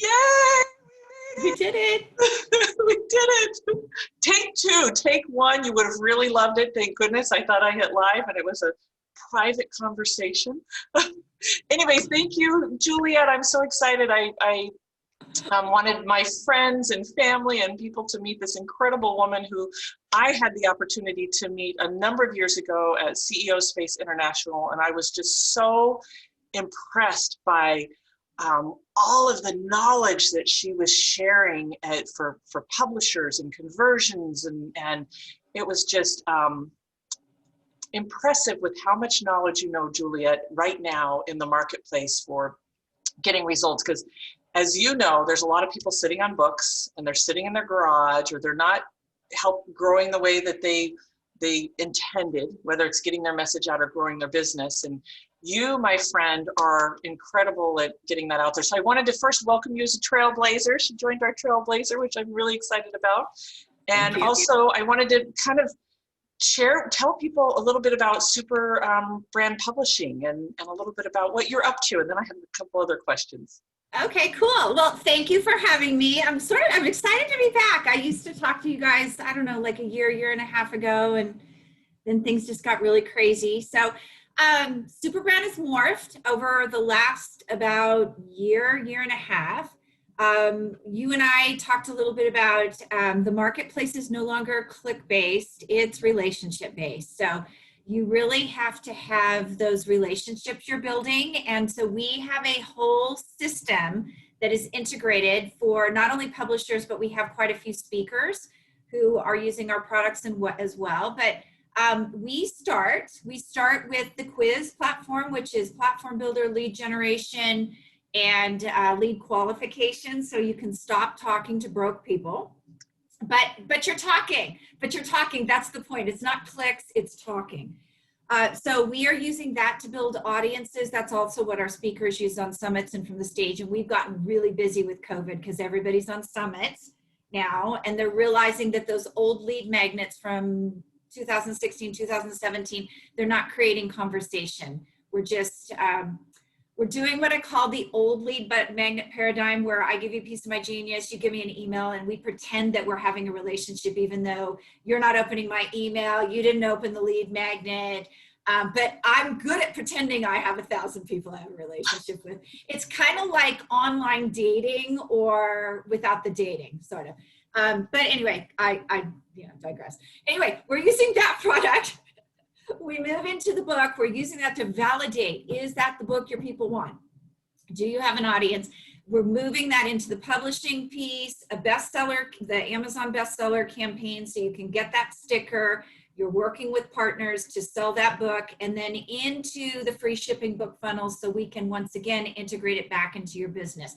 Yay! We did it. We did it. Take two, take one. You would have really loved it. Thank goodness. I thought I hit live and it was a private conversation. Anyways, thank you, Juliet. I'm so excited. I wanted my friends and family and people to meet this incredible woman who I had the opportunity to meet a number of years ago at CEO Space International. And I was just so impressed by all of the knowledge that she was sharing for publishers and conversions. And it was just impressive with how much knowledge you know, Juliet, right now in the marketplace for getting results. Because as you know, there's a lot of people sitting on books and they're sitting in their garage, or they're not growing the way that they intended, whether it's getting their message out or growing their business. And you, my friend, are incredible at getting that out there. So I wanted to first welcome you as a trailblazer. She joined our trailblazer, which I'm really excited about. And also I wanted to kind of tell people a little bit about Super Brand Publishing and a little bit about what you're up to. And then I have a couple other questions. Okay, cool. Well, thank you for having me. I'm excited to be back. I used to talk to you guys, I don't know, like a year and a half ago, and then things just got really crazy. So Super Brand has morphed over the last about year and a half. You and I talked a little bit about the marketplace is no longer click-based, it's relationship-based. So you really have to have those relationships you're building. And so we have a whole system that is integrated for not only publishers, but we have quite a few speakers who are using our products as well. But we start with the quiz platform, which is platform builder, lead generation, and lead qualification. So you can stop talking to broke people. But you're talking, that's the point. It's not clicks, it's talking. So we are using that to build audiences. That's also what our speakers use on summits and from the stage. And we've gotten really busy with COVID because everybody's on summits now, and they're realizing that those old lead magnets from 2016, 2017, they're not creating conversation. We're just, we're doing what I call the old lead magnet paradigm, where I give you a piece of my genius, you give me an email, and we pretend that we're having a relationship, even though you're not opening my email, you didn't open the lead magnet. But I'm good at pretending I have 1,000 people I have a relationship with. It's kind of like online dating or without the dating, sort of. But anyway, I digress. Anyway, we're using that product. We move into the book. We're using that to validate, is that the book your people want? Do you have an audience? We're moving that into the publishing piece, a bestseller, the Amazon bestseller campaign, so you can get that sticker. You're working with partners to sell that book, and then into the free shipping book funnels, so we can once again integrate it back into your business.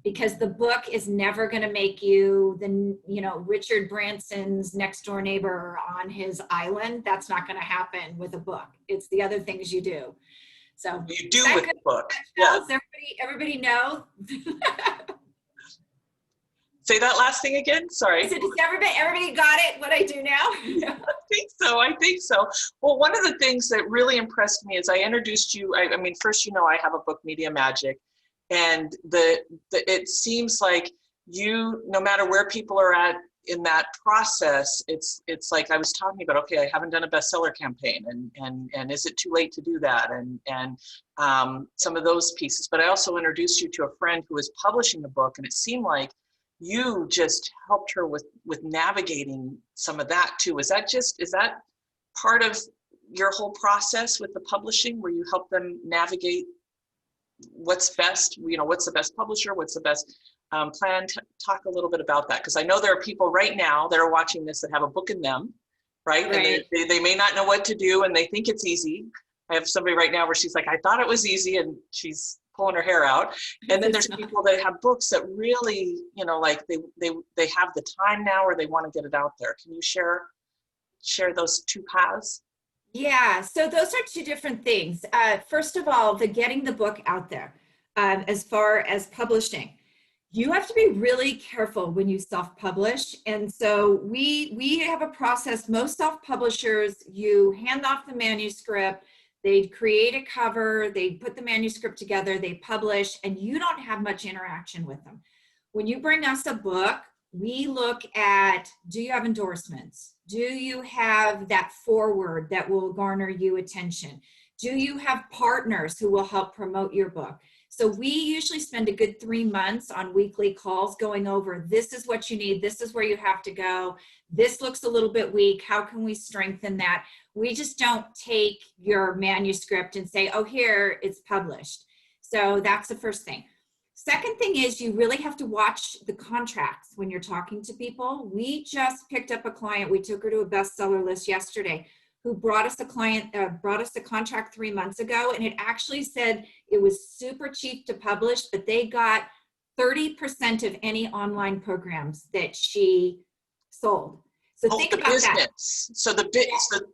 Because the book is never going to make you Richard Branson's next door neighbor on his island. That's not going to happen with a book. It's the other things you do. So you do with the book. Yes. Everybody know. Say that last thing again. Sorry. So does everybody got it? What I do now? Yeah. I think so. Well, one of the things that really impressed me is I introduced you. I mean, first, I have a book, Media Magic. And it seems like you, no matter where people are at in that process, it's like I was talking about, okay, I haven't done a bestseller campaign, and is it too late to do that? And some of those pieces. But I also introduced you to a friend who was publishing a book, and it seemed like you just helped her with navigating some of that too. Is that part of your whole process with the publishing, where you help them navigate what's best, what's the best publisher, what's the best plan? Talk a little bit about that, because I know there are people right now that are watching this that have a book in them, right? And they may not know what to do, and they think it's easy. I have somebody right now where she's like, I thought it was easy, and she's pulling her hair out. And then there's people that have books that really, like they have the time now, or they want to get it out there. Can you share those two paths? Yeah, so those are two different things. First of all, getting the book out there, as far as publishing, you have to be really careful when you self-publish. And so we have a process. Most self-publishers, you hand off the manuscript, they create a cover, they put the manuscript together, they publish, and you don't have much interaction with them. when you bring us a book, we look at, do you have endorsements? Do you have that foreword that will garner you attention? Do you have partners who will help promote your book? So we usually spend a good 3 months on weekly calls going over, this is what you need, this is where you have to go, this looks a little bit weak, how can we strengthen that? We just don't take your manuscript and say, oh, here, it's published. So that's the first thing. Second thing is you really have to watch the contracts when you're talking to people. We just picked up a client, we took her to a bestseller list yesterday, who brought us a contract 3 months ago, and it actually said it was super cheap to publish, but they got 30% of any online programs that she sold. So think about business. that. So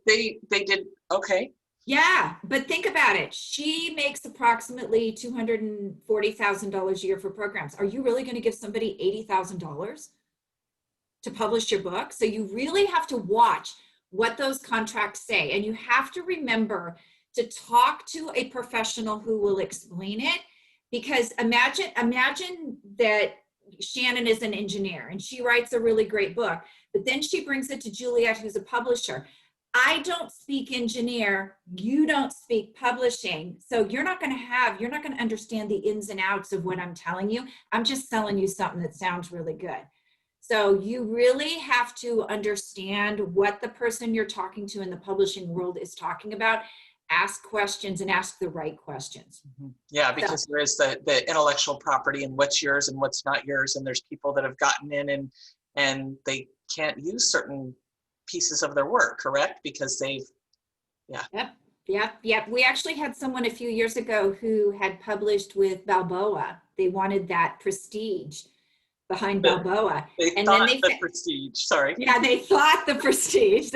they did, okay. Yeah, but think about it. She makes approximately $240,000 a year for programs. Are you really going to give somebody $80,000 to publish your book? So you really have to watch what those contracts say. And you have to remember to talk to a professional who will explain it. Because imagine that Shannon is an engineer and she writes a really great book, but then she brings it to Juliet, who's a publisher. I don't speak engineer, you don't speak publishing. So you're not going to understand the ins and outs of what I'm telling you. I'm just selling you something that sounds really good. So you really have to understand what the person you're talking to in the publishing world is talking about. Ask questions and ask the right questions. Mm-hmm. Yeah, because there is the intellectual property and what's yours and what's not yours. And there's people that have gotten in and they can't use certain pieces of their work, correct? Because they've, Yep. We actually had someone a few years ago who had published with Balboa. They wanted that prestige behind Balboa. Prestige, sorry. Yeah, they thought the prestige.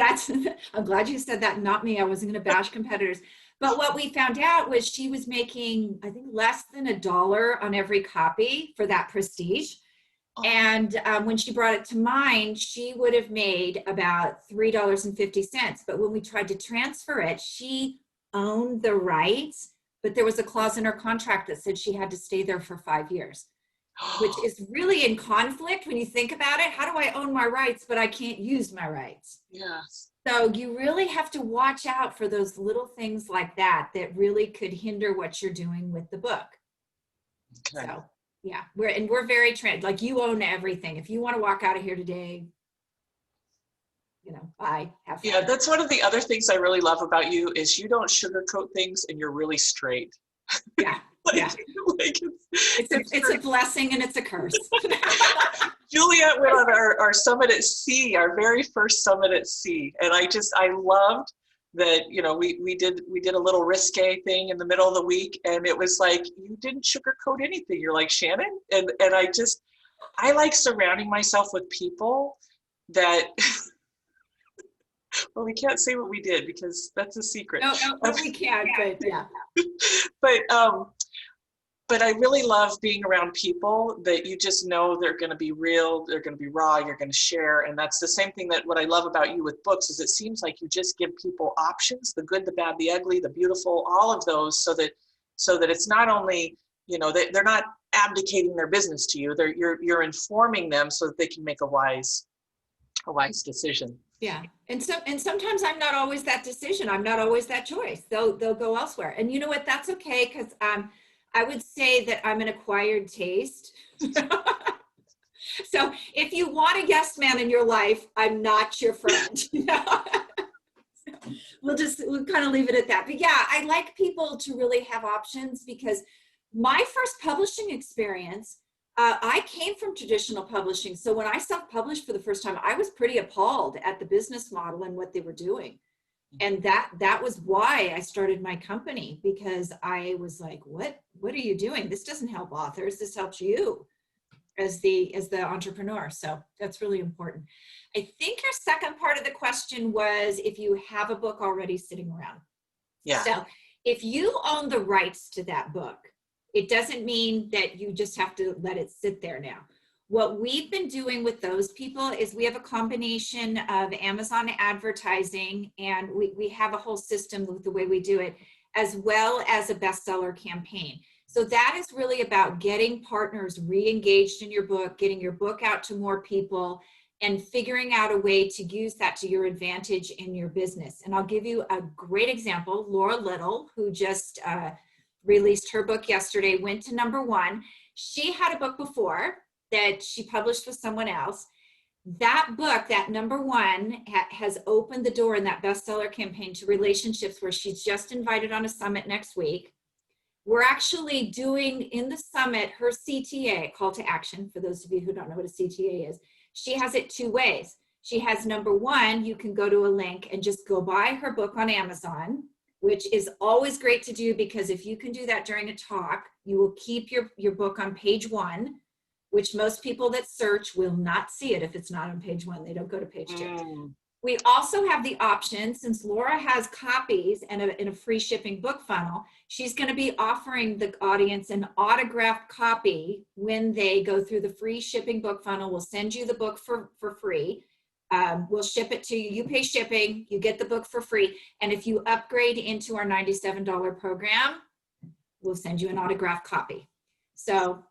I'm glad you said that, not me. I wasn't going to bash competitors. But what we found out was she was making, I think, less than $1 on every copy for that prestige. And when she brought it to mine, she would have made about $3.50. But when we tried to transfer it, she owned the rights, but there was a clause in her contract that said she had to stay there for 5 years, which is really in conflict when you think about it. How do I own my rights, but I can't use my rights? Yes. So you really have to watch out for those little things like that really could hinder what you're doing with the book. Okay. So. Yeah, we're very like you own everything. If you want to walk out of here today, bye. Have fun. Yeah, that's one of the other things I really love about you is you don't sugarcoat things and you're really straight. Yeah, it's a blessing and it's a curse. Juliet went on our summit at sea, our very first summit at sea, and I loved that, we did a little risque thing in the middle of the week, and it was like, you didn't sugarcoat anything. You're like, Shannon, and I like surrounding myself with people that well, we can't say what we did because that's a secret. No, we can't, but yeah. But I really love being around people that you just know they're going to be real, they're going to be raw, you're going to share. And that's the same thing that what I love about you with books is it seems like you just give people options, the good, the bad, the ugly, the beautiful, all of those, so that it's not only, they're not abdicating their business to you, you're informing them so that they can make a wise decision. Yeah. And sometimes I'm not always that decision. I'm not always that choice. They'll go elsewhere. And you know what? That's okay, because I would say that I'm an acquired taste. So if you want a yes man in your life, I'm not your friend. We'll kind of leave it at that. But yeah, I like people to really have options, because my first publishing experience, I came from traditional publishing. So when I self-published for the first time, I was pretty appalled at the business model and what they were doing. And that was why I started my company, because I was like, what are you doing? This doesn't help authors. This helps you as the entrepreneur. So that's really important. I think your second part of the question was if you have a book already sitting around. Yeah. So if you own the rights to that book, it doesn't mean that you just have to let it sit there now. What we've been doing with those people is we have a combination of Amazon advertising, and we have a whole system with the way we do it, as well as a bestseller campaign. So that is really about getting partners re-engaged in your book, getting your book out to more people, and figuring out a way to use that to your advantage in your business. And I'll give you a great example. Laura Little, who just released her book yesterday, went to #1. She had a book before that she published with someone else. That book, that #1, has opened the door in that bestseller campaign to relationships, where she's just invited on a summit next week. We're actually doing in the summit her CTA, call to action, for those of you who don't know what a CTA is. She has it 2 ways. She has #1, you can go to a link and just go buy her book on Amazon, which is always great to do, because if you can do that during a talk, you will keep your book on page 1, which most people that search will not see it if it's not on page 1. They don't go to page 2. We also have the option, since Laura has copies and in a free shipping book funnel, she's going to be offering the audience an autographed copy when they go through the free shipping book funnel. We'll send you the book for free. We'll ship it to you. You pay shipping, you get the book for free. And if you upgrade into our $97 program, we'll send you an autographed copy. So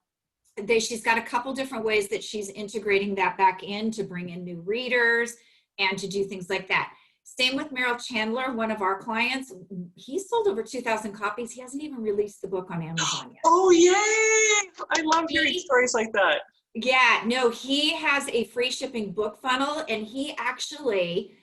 she's got a couple different ways that she's integrating that back in to bring in new readers and to do things like that. Same with Merrill Chandler, one of our clients. He sold over 2,000 copies. He hasn't even released the book on Amazon yet. Oh, yay! I love hearing stories like that. Yeah, no, he has a free shipping book funnel, and he actually,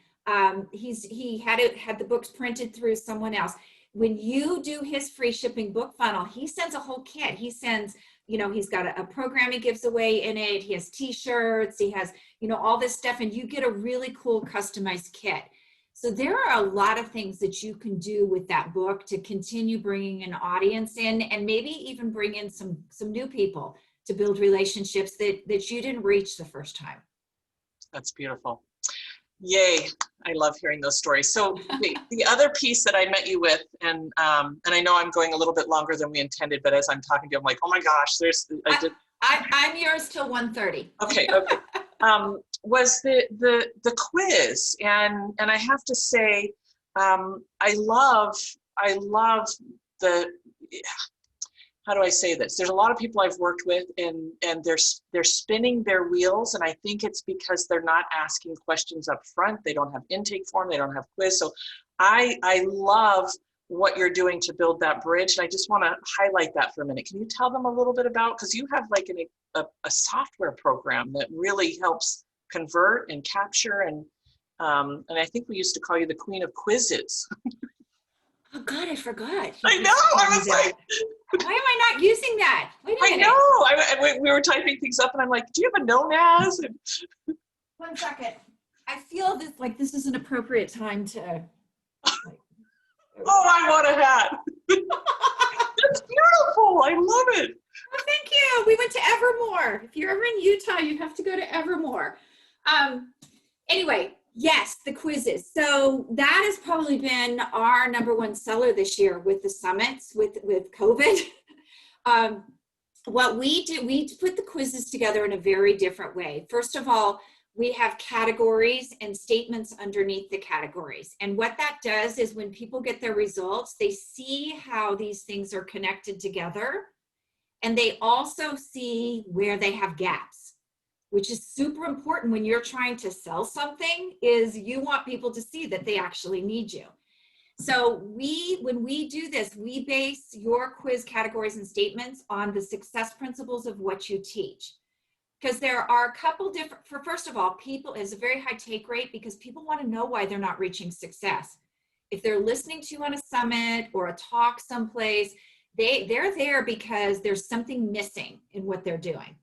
he had the books printed through someone else. When you do his free shipping book funnel, he sends a whole kit. He sends, he's got a program he gives away in it. He has t-shirts, he has, all this stuff, and you get a really cool customized kit. So there are a lot of things that you can do with that book to continue bringing an audience in, and maybe even bring in some new people to build relationships that you didn't reach the first time. That's beautiful. Yay. I love hearing those stories. So the other piece that I met you with, and I know I'm going a little bit longer than we intended, but as I'm talking to you, I'm like, oh my gosh, I'm yours till 1:30. Okay. Was the quiz, and I have to say, I love the, how do I say this? There's a lot of people I've worked with, and they're spinning their wheels, and I think it's because they're not asking questions up front. They don't have intake form, they don't have quiz. So I love what you're doing to build that bridge, and I just want to highlight that for a minute. Can you tell them a little bit about, because you have like a software program that really helps convert and capture, and I think we used to call you the queen of quizzes. Oh God, I forgot. I know. I was like, why am I not using that? Wait a minute. I know. We were typing things up, and I'm like, do you have a known as? And 1 second. I feel this is an appropriate time to. Oh, I want a hat. That's beautiful. I love it. Oh, thank you. We went to Evermore. If you're ever in Utah, you have to go to Evermore. Anyway, yes, the quizzes. So that has probably been our #1 seller this year with the summits, with COVID. What we do, we put the quizzes together in a very different way. First of all, we have categories and statements underneath the categories. And what that does is when people get their results, they see how these things are connected together. And they also see where they have gaps, which is super important when you're trying to sell something, is you want people to see that they actually need you. So when we do this, we base your quiz categories and statements on the success principles of what you teach. Because there are a couple different, first of all, people, is a very high take rate because people want to know why they're not reaching success. If they're listening to you on a summit or a talk someplace, they're there because there's something missing in what they're doing.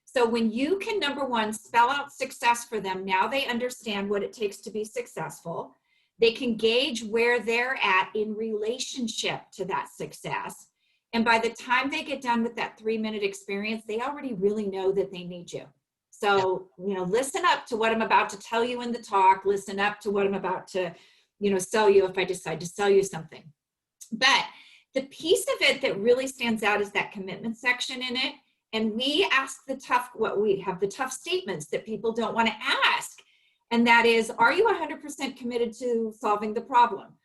So when you can, #1, spell out success for them, now they understand what it takes to be successful. They can gauge where they're at in relationship to that success. And by the time they get done with that 3-minute experience, they already really know that they need you. So, listen up to what I'm about to tell you in the talk, listen up to what I'm about to, sell you if I decide to sell you something. But the piece of it that really stands out is that commitment section in it. And we ask we have the tough statements that people don't want to ask. And that is, are you 100% committed to solving the problem?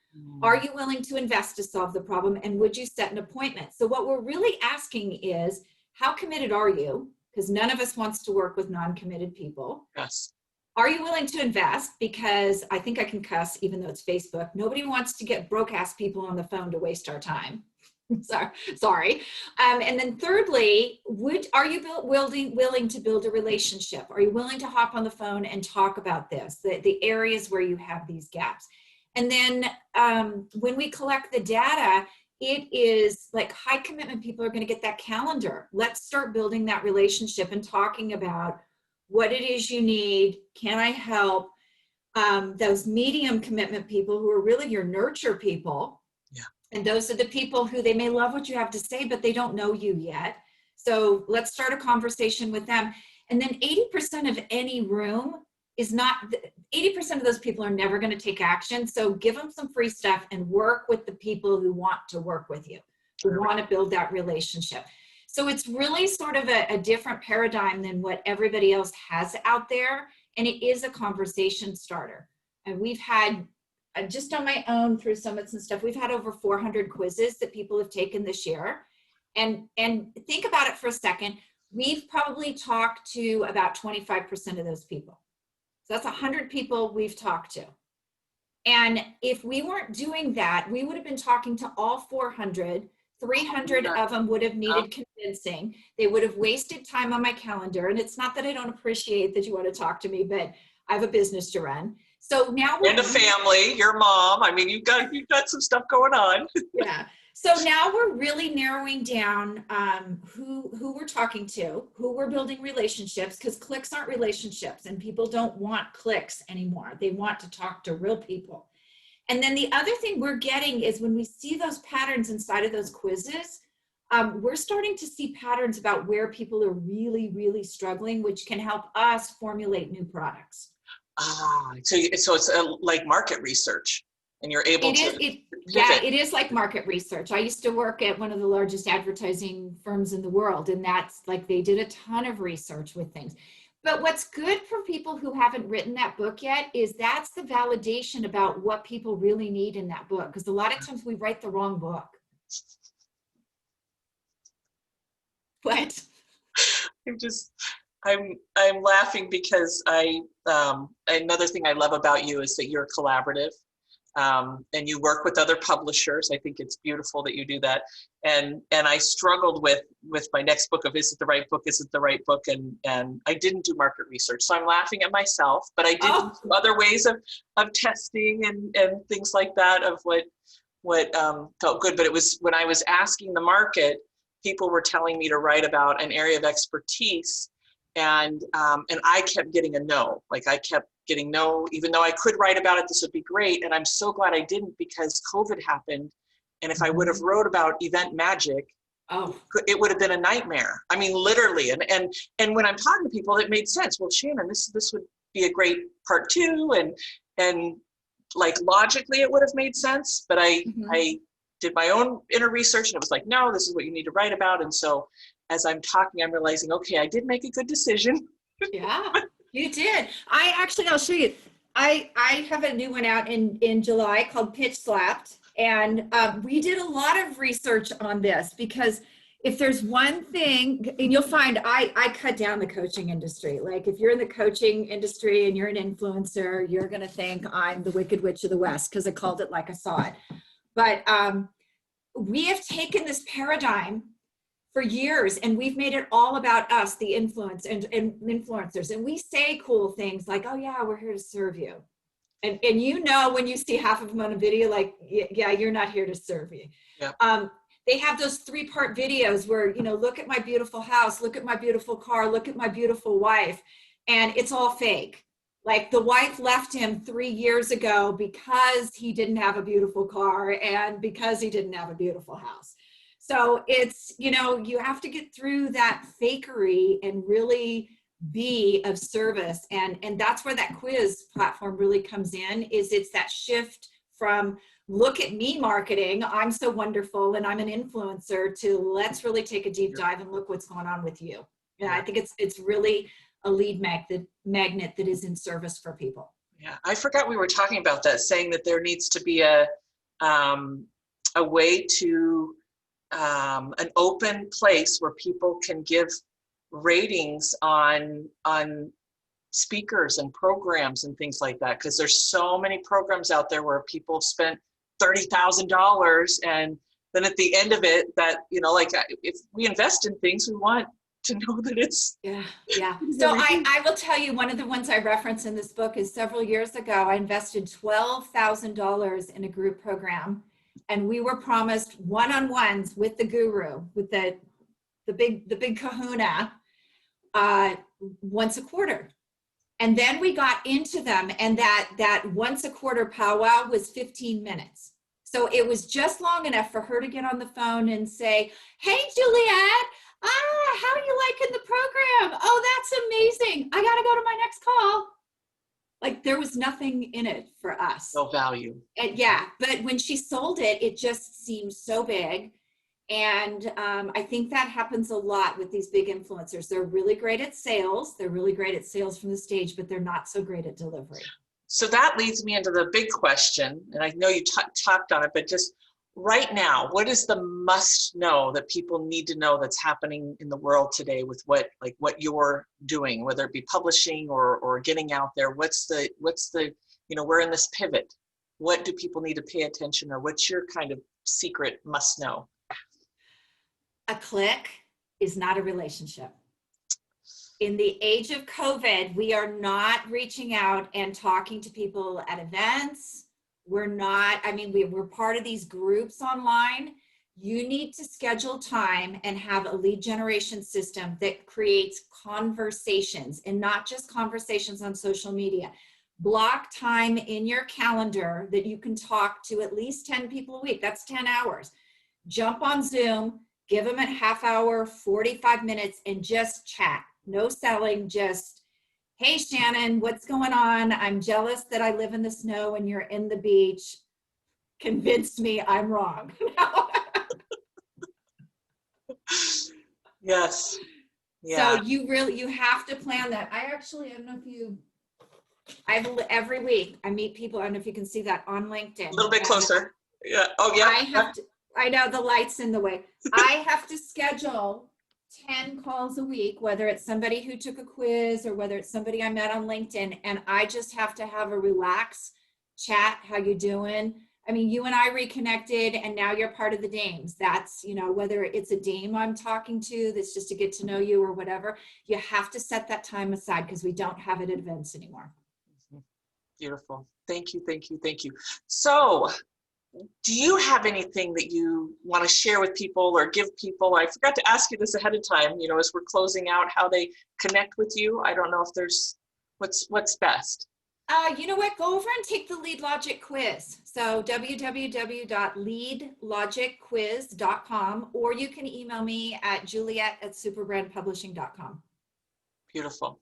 Are you willing to invest to solve the problem? And would you set an appointment? So what we're really asking is, how committed are you? Because none of us wants to work with non-committed people. Yes. Are you willing to invest? Because I think I can cuss, even though it's Facebook. Nobody wants to get broke-ass people on the phone to waste our time. Sorry. And then thirdly, are you willing to build a relationship? Are you willing to hop on the phone and talk about this, the areas where you have these gaps? And then when we collect the data, it is like high commitment people are going to get that calendar. Let's start building that relationship and talking about what it is you need. Can I help? Those medium commitment people who are really your nurture people. Yeah. And those are the people who they may love what you have to say, but they don't know you yet. So let's start a conversation with them. And then 80% of any room is not, 80% of those people are never going to take action. So give them some free stuff and work with the people who want to work with you, who want to build that relationship. So it's really sort of a different paradigm than what everybody else has out there. And it is a conversation starter. And we've had, just on my own through summits and stuff, we've had over 400 quizzes that people have taken this year. And think about it for a second. We've probably talked to about 25% of those people. So that's 100 people we've talked to. And if we weren't doing that, we would have been talking to all 400. 300 of them would have needed convincing. They would have wasted time on my calendar. And it's not that I don't appreciate that you want to talk to me, but I have a business to run. So now we're— And a family, your mom. I mean, you've got some stuff going on. Yeah. So now we're really narrowing down who we're talking to, who we're building relationships, because clicks aren't relationships and people don't want clicks anymore. They want to talk to real people. And then the other thing we're getting is when we see those patterns inside of those quizzes, we're starting to see patterns about where people are really, really struggling, which can help us formulate new products. So it's like market research, and you're able to. Yeah, it is like market research. I used to work at one of the largest advertising firms in the world, and that's like they did a ton of research with things. But what's good for people who haven't written that book yet is that's the validation about what people really need in that book. Because a lot of times we write the wrong book. What? I'm laughing because another thing I love about you is that you're collaborative. And you work with other publishers. I think it's beautiful that you do that. And I struggled with my next book of, is it the right book? Is it the right book? And I didn't do market research. So I'm laughing at myself, but I did do some other ways of testing and things like that of what felt good. But it was when I was asking the market, people were telling me to write about an area of expertise. And I kept getting a no. Like I kept getting no, even though I could write about it, this would be great. And I'm so glad I didn't, because COVID happened. And if I would have wrote about event magic, it would have been a nightmare. I mean, literally. And when I'm talking to people, it made sense. Well, Shannon, this would be a great part 2. And like logically it would have made sense, but I did my own inner research and it was like, no, this is what you need to write about. And so as I'm talking, I'm realizing, okay, I did make a good decision. Yeah, you did. I'll show you. I have a new one out in July called Pitch Slapped. And we did a lot of research on this, because if there's one thing, and you'll find I cut down the coaching industry. Like if you're in the coaching industry and you're an influencer, you're going to think I'm the Wicked Witch of the West, because I called it like I saw it. But we have taken this paradigm for years and we've made it all about us, the influence and influencers. And we say cool things like, oh yeah, we're here to serve you. And you know, when you see half of them on a video, like, yeah, you're not here to serve you. Yeah. They have those 3-part videos where, you know, look at my beautiful house, look at my beautiful car, look at my beautiful wife. And it's all fake. Like the wife left him 3 years ago because he didn't have a beautiful car and because he didn't have a beautiful house. So it's, you know, you have to get through that fakery and really be of service. And that's where that quiz platform really comes in, is it's that shift from look at me marketing, I'm so wonderful and I'm an influencer, to let's really take a deep dive and look what's going on with you. And I think it's really a lead magnet that is in service for people. Yeah, I forgot we were talking about that, saying that there needs to be a a way to, an open place where people can give ratings on speakers and programs and things like that, because there's so many programs out there where people spent $30,000, and then at the end of it, that, you know, like, if we invest in things, we want to know that it's yeah. So I will tell you, one of the ones I reference in this book is several years ago, I invested $12,000 in a group program, and we were promised one-on-ones with the guru, with the big kahuna, once a quarter. And then we got into them, and that once a quarter powwow was 15 minutes. So it was just long enough for her to get on the phone and say, "Hey, Juliet, how are you liking the program? Oh, that's amazing. I got to go to my next call." Like, there was nothing in it for us. no value. And yeah, but when she sold it, it just seemed so big. And I think that happens a lot with these big influencers. They're really great at sales. They're really great at sales from the stage, but they're not so great at delivery. So that leads me into the big question, and I know you talked on it, but just right now, what is the must know that people need to know that's happening in the world today with what you're doing, whether it be publishing or getting out there? What's the, you know, we're in this pivot. What do people need to pay attention, or what's your kind of secret must know? A click is not a relationship. In the age of COVID, we are not reaching out and talking to people at events. We're not, I mean, we're part of these groups online. You need to schedule time and have a lead generation system that creates conversations, and not just conversations on social media. Block time in your calendar that you can talk to at least 10 people a week. That's 10 hours. Jump on Zoom, give them a half hour, 45 minutes, and just chat. No selling, just, "Hey, Shannon, what's going on? I'm jealous that I live in the snow and you're in the beach. Convince me I'm wrong." Yes. Yeah. So you have to plan that. I don't know if you, every week I meet people. I don't know if you can see that on LinkedIn. A little bit closer. Yeah. Oh, yeah. I know the light's in the way. I have to schedule 10 calls a week, whether it's somebody who took a quiz or whether it's somebody I met on LinkedIn, and I just have to have a relaxed chat. "How you doing?" I mean, you and I reconnected, and now you're part of the Dames. That's, you know, whether it's a Dame I'm talking to that's just to get to know you or whatever, you have to set that time aside, because we don't have it at events anymore. Beautiful. Thank you. So, do you have anything that you want to share with people or give people? I forgot to ask you this ahead of time, you know, as we're closing out, how they connect with you. I don't know if there's, what's best. You know what? Go over and take the Lead Logic quiz. So www.leadlogicquiz.com, or you can email me at juliet@superbrandpublishing.com. Beautiful.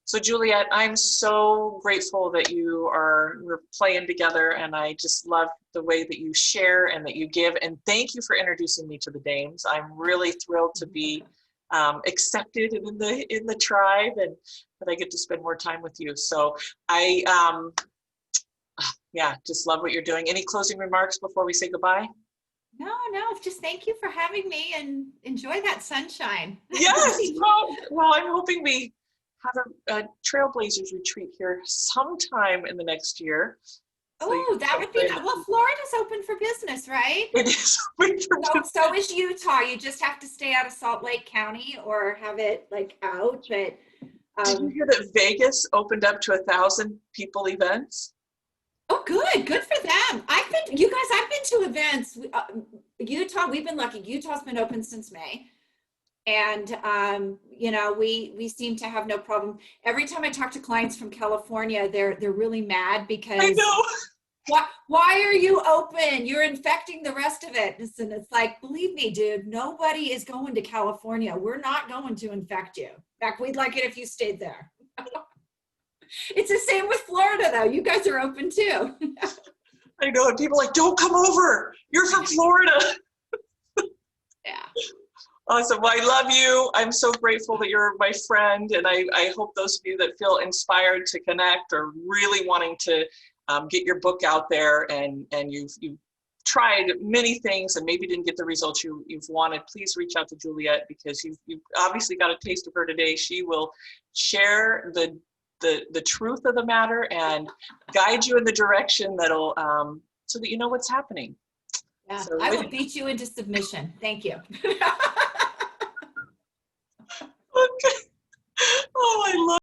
So Juliet, I'm so grateful that we're playing together, and I just love the way that you share and that you give, and thank you for introducing me to the Dames. I'm really thrilled to be accepted in the tribe, and that I get to spend more time with you. So I just love what you're doing. Any closing remarks before we say goodbye? No, just thank you for having me, and enjoy that sunshine. Yes. Well, I'm hoping we have a Trailblazers retreat here sometime in the next year. That would be, well, Florida's open for business, right? It is open for business. So is Utah. You just have to stay out of Salt Lake County or have it like out. But did you hear that Vegas opened up to 1,000 people events? Oh, good for them. I've been to events. Utah, we've been lucky. Utah's been open since May. And, you know, we seem to have no problem. Every time I talk to clients from California, they're really mad because I know. Why are you open? You're infecting the rest of it. And it's like, believe me, dude, nobody is going to California. We're not going to infect you. In fact, we'd like it if you stayed there. It's the same with Florida, though. You guys are open too. I know, and people are like, don't come over. You're from Florida. Yeah. Awesome. Well, I love you. I'm so grateful that you're my friend, and I hope those of you that feel inspired to connect or really wanting to get your book out there, and you've tried many things and maybe didn't get the results you've wanted, please reach out to Juliet, because you've obviously got a taste of her today. She will share the truth of the matter and guide you in the direction that'll so that you know what's happening. Yeah, So I will beat you into submission. Thank you.